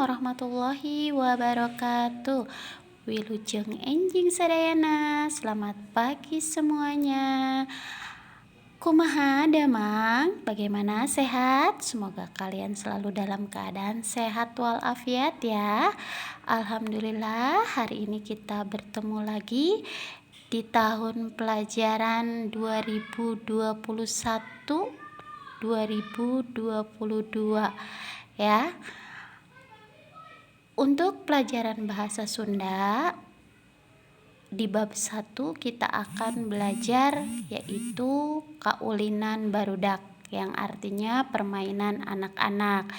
warahmatullahi wabarakatuh. Wilujeng enjing sadayana. Selamat pagi semuanya. Kumaha damang? Bagaimana, sehat? Semoga kalian selalu dalam keadaan sehat walafiat ya. Alhamdulillah, hari ini kita bertemu lagi di tahun pelajaran 2021-2022 ya. Untuk pelajaran bahasa Sunda di bab 1 kita akan belajar yaitu kaulinan barudak yang artinya permainan anak-anak.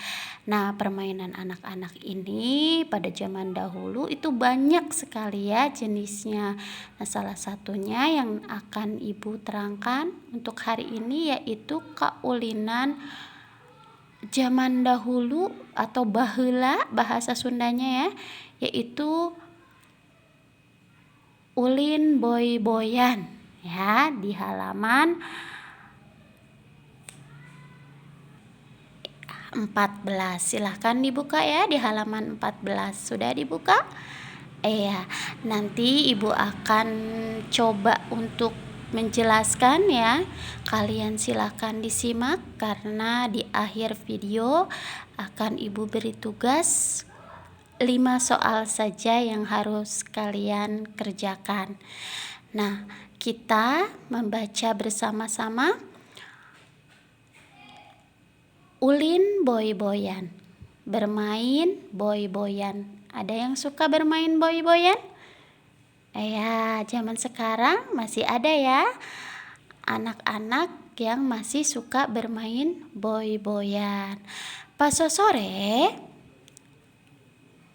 Nah, permainan anak-anak ini pada zaman dahulu itu banyak sekali ya jenisnya. Nah, salah satunya yang akan Ibu terangkan untuk hari ini yaitu kaulinan zaman dahulu atau baheula bahasa Sundanya ya, yaitu ulin boy-boyan ya, di halaman 14. Silahkan dibuka ya di halaman 14. Sudah dibuka? Iya, nanti Ibu akan coba untuk menjelaskan ya. Kalian silakan disimak karena di akhir video akan Ibu beri tugas 5 soal saja yang harus kalian kerjakan. Nah, kita membaca bersama-sama ulin boy-boyan, bermain boy-boyan. Ada yang suka bermain boy-boyan? Ya, zaman sekarang masih ada ya anak-anak yang masih suka bermain boy-boyan. Pas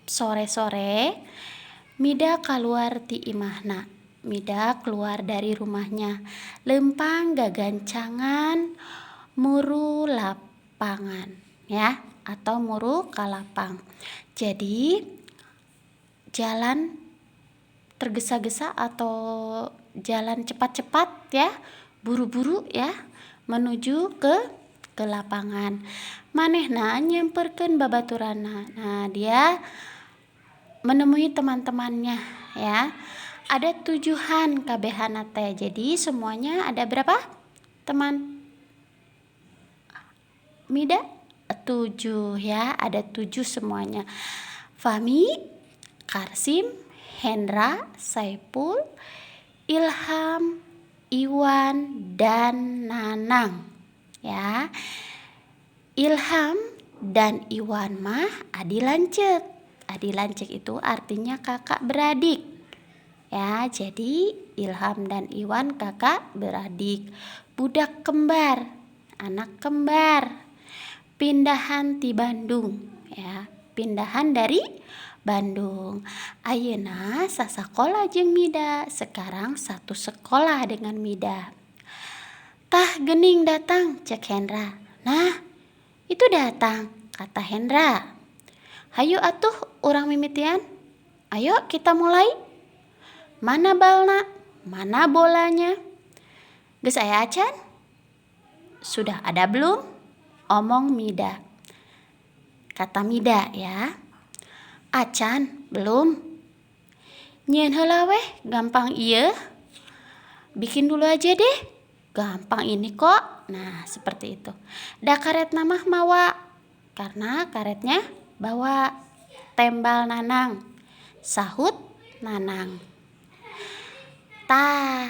sore-sore Mida keluar ti imahna. Mida keluar dari rumahnya, lempang gagancangan muru lapangan ya, atau muru kalapang. Jadi jalan tergesa-gesa atau jalan cepat-cepat ya, buru-buru ya, menuju ke lapangan. Manehna nyemperkeun babaturanna. Nah, dia menemui teman-temannya ya. Ada 7 kabehana teh. Jadi semuanya ada berapa teman Mida? 7 ya, ada 7 semuanya. Fahmi, Karsim, Hendra, Saipul, Ilham, Iwan, dan Nanang ya. Ilham dan Iwan mah adi lancek. Adi lancek itu artinya kakak beradik ya. Jadi Ilham dan Iwan kakak beradik. Budak kembar, anak kembar. Pindahan ti Bandung ya, pindahan dari Bandung. Ayeuna sasakola jeung Mida, sekarang satu sekolah dengan Mida. Tah gening datang, cek Hendra. Nah, itu datang, kata Hendra. Hayu atuh urang mimitian. Ayo kita mulai. Mana balna? Mana bolanya? Geus aya acan? Sudah ada belum? Omong Mida. Kata Mida ya. Acan belum. Nyieun heula weh, gampang ieu. Bikin dulu aja deh. Gampang ini kok. Nah, seperti itu. Da karetna mah mawa. Karena karetnya bawa. Tembal Nanang. Sahut Nanang. Tah,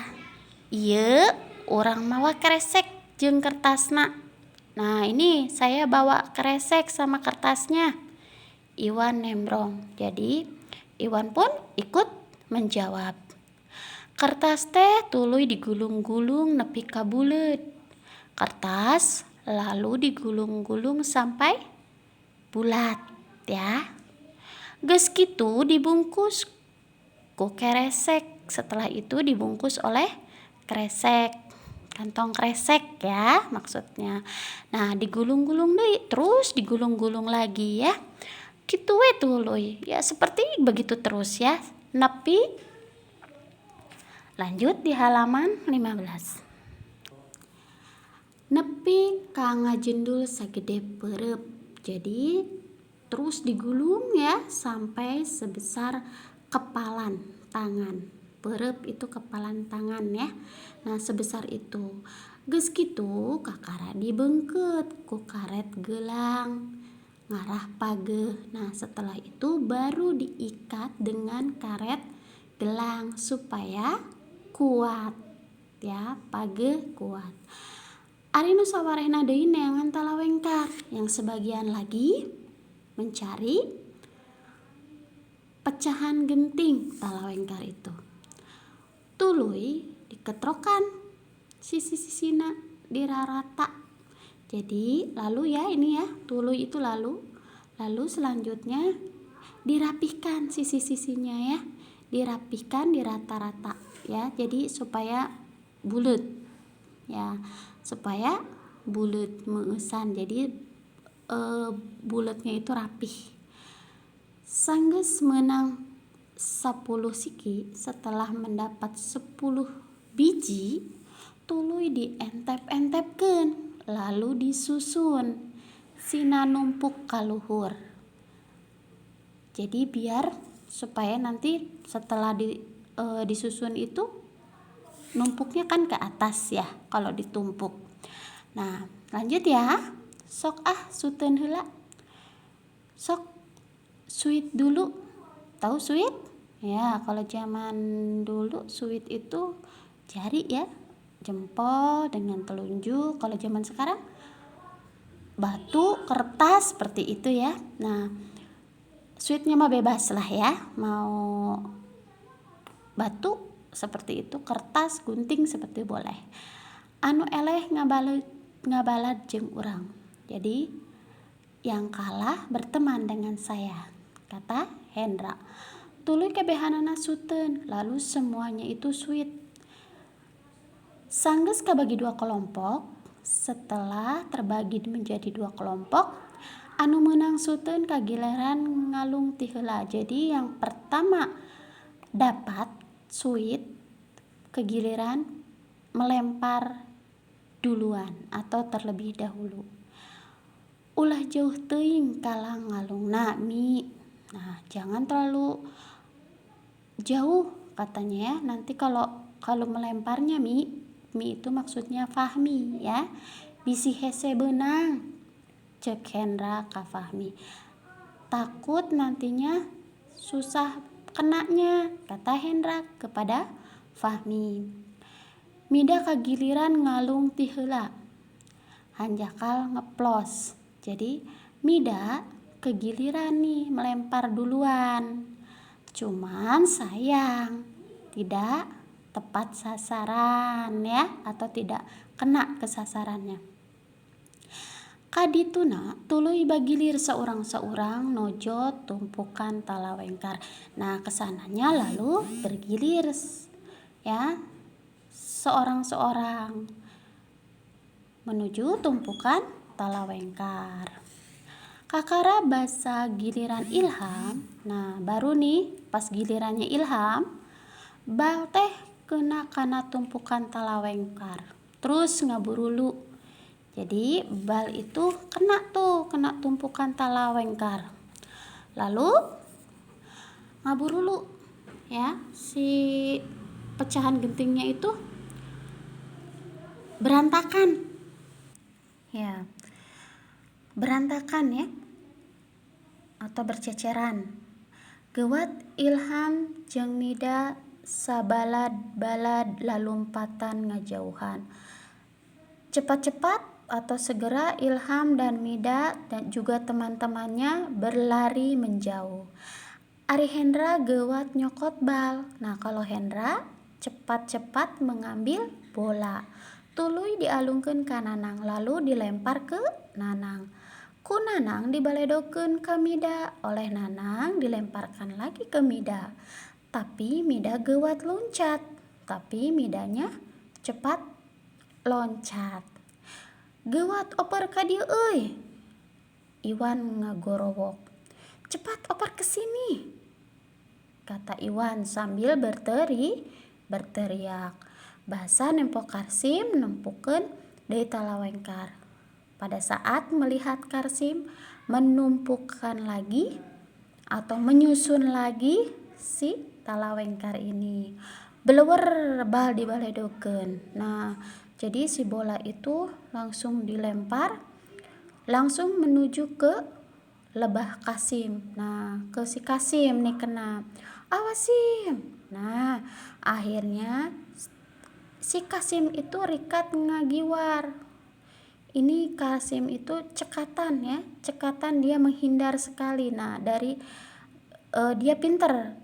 ieu urang mawa kresek jeung kertasna. Nah, ini saya bawa kresek sama kertasnya. Iwan nembrong. Jadi Iwan pun ikut menjawab. Kertas teh tuluy digulung-gulung nepi ka buleut. Kertas lalu digulung-gulung sampai bulat ya. Geus kitu dibungkus ku kresek. Setelah itu dibungkus oleh kresek. Kantong kresek ya maksudnya. Nah, digulung-gulung deui, terus digulung-gulung lagi ya. Kitu we tuluy. Ya seperti begitu terus ya. Nepi. Lanjut di halaman 15. Nepi ka ngajendul sagede peureup. Jadi terus digulung ya sampai sebesar kepalan tangan. Perep itu kepalan tangan ya. Nah sebesar itu. Geus kitu kakara dibengket ku karet gelang ngarah page. Nah setelah itu baru diikat dengan karet gelang supaya kuat ya, page kuat. Ari nu sawarehna deui neangan talawengkar, yang sebagian lagi mencari pecahan genting talawengkar itu. Tuluy diketrokan sisi-sisina dirarata. Jadi lalu ya ini ya, tuluy itu lalu selanjutnya dirapihkan sisi-sisinya ya, dirapihkan dirata-rata ya, jadi supaya bulet ya, supaya bulet meusan, jadi buletnya itu rapih. Sanggeus menang 10 siki, setelah mendapat 10 biji, tuluy dientep-entepkeun lalu disusun sina numpuk ka luhur. Jadi biar supaya nanti setelah disusun itu numpuknya kan ke atas ya kalau ditumpuk. Nah lanjut ya, sok suteun heula. Sok suit dulu. Tahu suit? Ya kalau zaman dulu suit itu jari ya, jempol dengan telunjuk. Kalau zaman sekarang batu, kertas seperti itu ya. Nah suitnya mah bebas lah ya, mau batu seperti itu, kertas, gunting seperti boleh. Anu eleh ngabalad jeung urang. Jadi yang kalah berteman dengan saya, kata Hendra. Tuluy kebehanana suteun, lalu semuanya itu suit. Sanggeus kabagi 2 kelompok. Setelah terbagi menjadi 2 kelompok, anu menang suteun kagiliran ngalung ti heula. Jadi yang pertama dapat suit kegiliran melempar duluan atau terlebih dahulu. Ulah jauh teuing kalah ngalungna Mi. Nah jangan terlalu jauh katanya ya, nanti kalau melemparnya Mi itu maksudnya Fahmi ya, bisi hese beunang, cek Hendra ka Fahmi. Takut nantinya susah kenanya, kata Hendra kepada Fahmi. Mida kagiliran ngalung ti heula, hanjakal ngeplos. Jadi Mida kegiliran nih melempar duluan, cuman sayang tidak tepat sasaran ya, atau tidak kena ke sasarannya. Kadituna tuluy bagilir seorang-seorang nojo tumpukan talawengkar. Nah kesananya lalu bergilir ya, seorang-seorang menuju tumpukan talawengkar. Kakara basa giliran Ilham. Nah baru nih pas gilirannya Ilham, bal teh kena kana tumpukan talawengkar, terus ngaburulu. Jadi bal itu kena tumpukan talawengkar, lalu ngaburulu ya, si pecahan gentingnya itu berantakan ya, berantakan ya, atau berceceran. Gewat Ilham jeung Mida sabalad-balad lalumpatan ngajauhan. Cepat-cepat atau segera Ilham dan Mida dan juga teman-temannya berlari menjauh. Ari Hendra gewat nyokot bal. Nah kalau Hendra cepat-cepat mengambil bola. Tuluy dialungkeun ka Nanang lalu dilempar ke Nanang. Ku Nanang dibaledokeun ka Mida, oleh Nanang dilemparkan lagi ke Mida. Tapi Mida gewat loncat, tapi Midanya cepat loncat. Gewat oper ka dieu euy. Iwan ngagorowok. Cepat oper ke sini, kata Iwan sambil berteriak. Basa nempok Karsim nempukeun deui talawengkar. Pada saat melihat Karsim menumpukan lagi atau menyusun lagi si talawengkar ini. Belewer bal dibaledokeun. Nah, jadi si bola itu langsung dilempar, langsung menuju ke lebah Kasim. Nah, ke si Kasim nih kena. Awas Sim. Nah, akhirnya si Kasim itu rikat ngagiwar. Ini Kasim itu cekatan ya, cekatan, dia menghindar sekali. Nah, dari dia pinter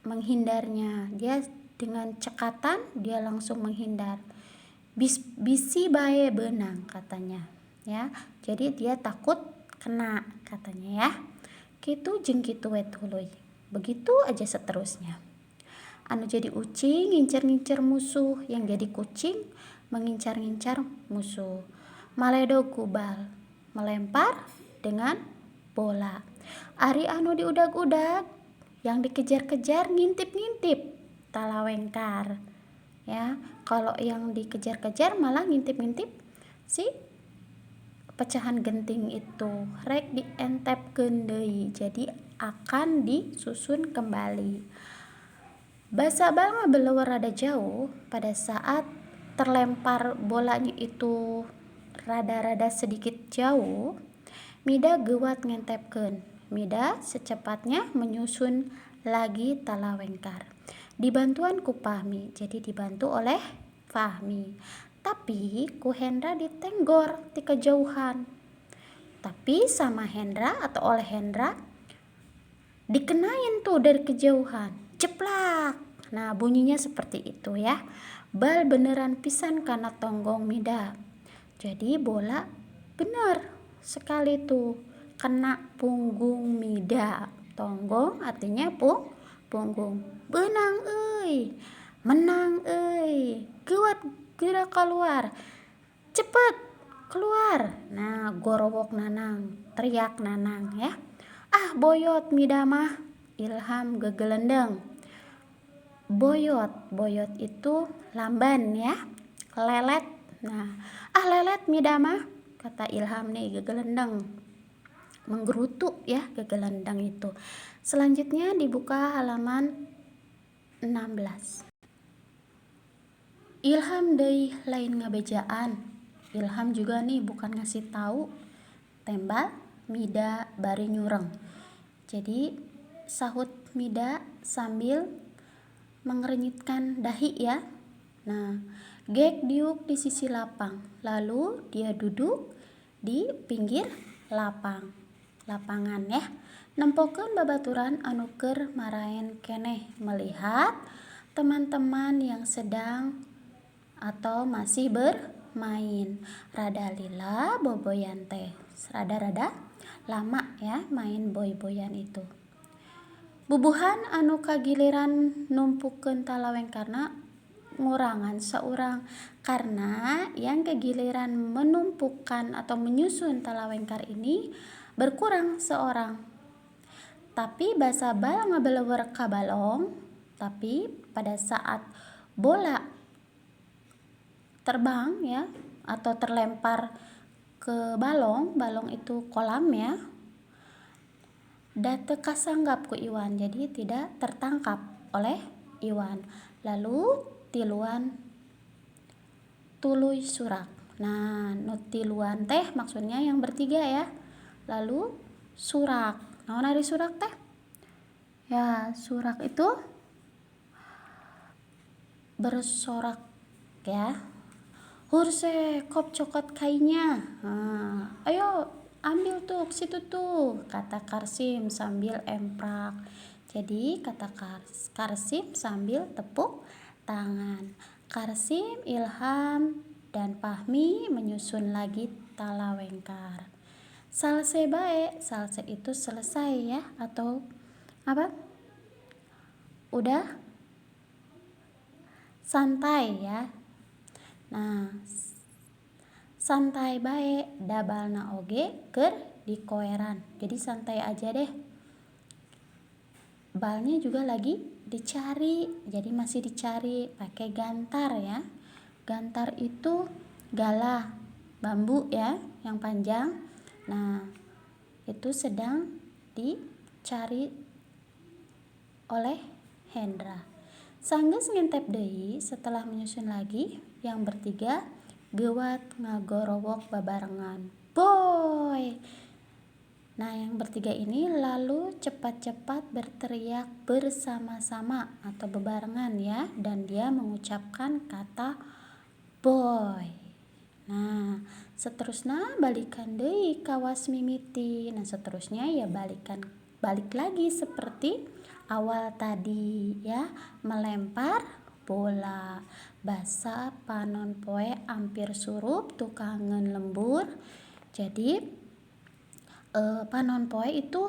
menghindarnya. Dia dengan cekatan dia langsung menghindar. Bisi bae benang katanya ya. Jadi dia takut kena katanya ya. Kitu jeung kitu we tuluy. Begitu aja seterusnya. Anu jadi ucing ngincer-ngincer musuh, yang jadi kucing mengincar-ngincar musuh. Maledog kubal melempar dengan bola. Ari anu diudag-udag, yang dikejar-kejar ngintip-ngintip talawengkar ya. Kalau yang dikejar-kejar malah ngintip-ngintip si pecahan genting itu, rek dientepkeun deui, jadi akan disusun kembali. Basa bal mah belewer rada jauh. Pada saat terlempar bolanya itu rada-rada sedikit jauh, Mida geuwat ngentepkeun. Mida secepatnya menyusun lagi talawengkar. Dibantuan ku Fahmi, jadi dibantu oleh Fahmi. Tapi ku Hendra ditenggor di kejauhan. Tapi sama Hendra atau oleh Hendra dikenain tuh dari kejauhan. Ceplak. Nah, bunyinya seperti itu ya. Bal beneran pisan kana tonggong Mida. Jadi bola bener sekali tuh kena punggung Mida. Tonggong artinya punggung. Benang euy, menang euy, geuwat geura keluar, cepet keluar. Nah, gorowok Nanang, teriak Nanang ya. Ah boyot Mida mah. Ilham gegelendeng. Boyot itu lamban ya, lelet. Nah, ah lelet Mida mah, kata Ilham nih gegelendeng, menggerutu ya gegelendeng itu. Selanjutnya dibuka halaman 16. Ilham deui lain ngabejaan. Ilham juga nih bukan ngasih tahu, tembak Mida bari nyureng. Jadi sahut Mida sambil mengernyitkan dahi ya. Nah, Gek diuk di sisi lapang, lalu dia duduk di pinggir lapangan ya. Nempokeun babaturan anu keur maraen keneh melihat teman-teman yang sedang atau masih bermain. Rada lila boboyan teh, rada-rada lama ya main boy-boyan itu. Bubuhan anu kagiliran numpukeun talawengkarna ngurangan seorang, karena yang kegiliran menumpukan atau menyusun talawengkar ini berkurang seorang. Tapi basa bal ngabelewer ka balong, tapi pada saat bola terbang ya atau terlempar ke balong itu kolam ya, da teu kasanggap ku Iwan, jadi tidak tertangkap oleh Iwan. Lalu tiluan tuluy surak. Nah, nu tiluan teh maksudnya yang bertiga ya. Lalu surak. Naon ari surak teh? Ya, surak itu bersorak ya. Hurse, kop cokot kainya. Nah, ayo ambil tuh situ tuh, kata Karsim sambil emprak. Jadi kata Karsim sambil tepuk tangan. Karsim, Ilham, dan Fahmi menyusun lagi talawengkar. Salse bae, salse itu selesai ya, atau apa? Udah santai ya. Nah, santai bae dabalna oge keur dikoeran. Jadi santai aja deh. Balnya juga lagi dicari, jadi masih dicari pakai gantar ya. Gantar itu galah bambu ya yang panjang. Nah, itu sedang dicari oleh Hendra. Sanggeus ngintip deui setelah menyusun lagi, yang bertiga gewat ngagorowok babarengan. Boy! Nah, yang bertiga ini lalu cepat-cepat berteriak bersama-sama atau bebarengan ya, dan dia mengucapkan kata boy. Nah, seterusnya balikan deui kawas mimiti. Nah, seterusnya ya balik lagi seperti awal tadi ya, melempar bola. Basa panon poe ampir surup tukangen lembur. Jadi panon poe itu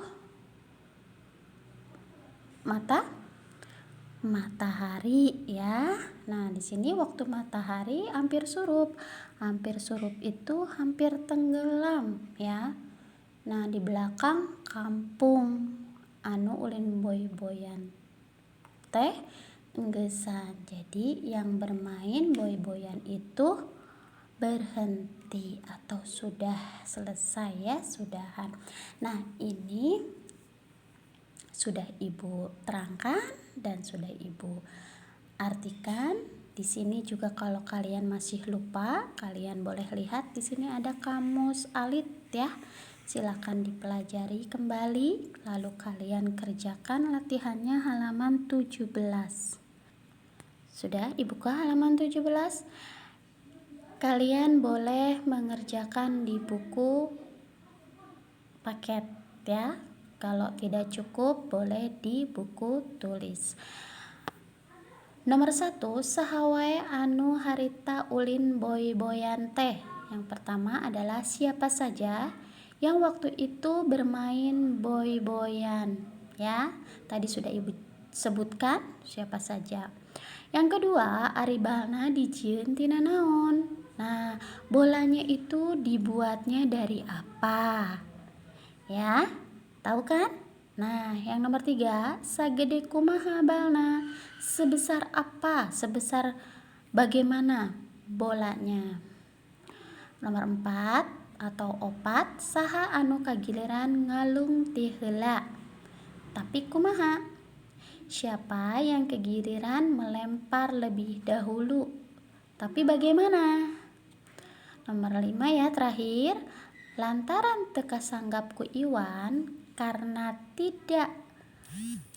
matahari ya. Nah, di sini waktu matahari hampir surup. Hampir surup itu hampir tenggelam ya. Nah, di belakang kampung anu ulin boy-boyan teh enggesan. Jadi yang bermain boy-boyan itu berhenti atau sudah selesai ya, sudahan. Nah, ini sudah Ibu terangkan dan sudah Ibu artikan. Di sini juga kalau kalian masih lupa, kalian boleh lihat di sini ada kamus alit ya. Silakan dipelajari kembali, lalu kalian kerjakan latihannya halaman 17. Sudah Ibu ke halaman 17? Kalian boleh mengerjakan di buku paket ya. Kalau tidak cukup boleh di buku tulis. Nomor 1, saha wae anu harita ulin boy-boyan teh. Yang pertama adalah siapa saja yang waktu itu bermain boy-boyan ya. Tadi sudah Ibu sebutkan siapa saja. Yang kedua, aribalna dijieun tina naon. Nah, bolanya itu dibuatnya dari apa? Ya, tahu kan? Nah, yang nomor 3, sagede kumaha balna? Sebesar apa? Sebesar bagaimana bolanya? Nomor 4 atau opat, saha anu kagiliran ngalung ti heula. Tapi kumaha? Siapa yang kegiliran melempar lebih dahulu? Tapi bagaimana? Nomor 5 ya, terakhir. Lantaran teka sanggap ku Iwan karena tidak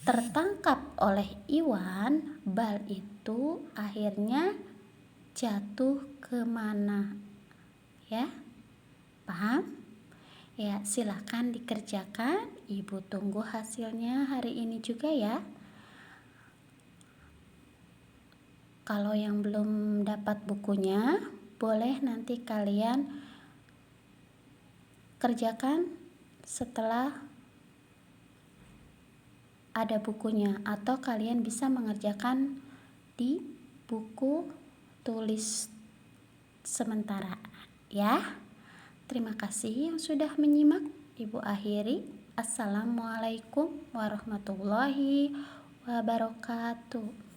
tertangkap oleh Iwan, bal itu akhirnya jatuh kemana? Ya, paham? Ya, silakan dikerjakan. Ibu tunggu hasilnya hari ini juga ya. Kalau yang belum dapat bukunya, boleh nanti kalian kerjakan setelah ada bukunya, atau kalian bisa mengerjakan di buku tulis sementara ya. Terima kasih yang sudah menyimak. Ibu akhiri. Assalamualaikum warahmatullahi wabarakatuh.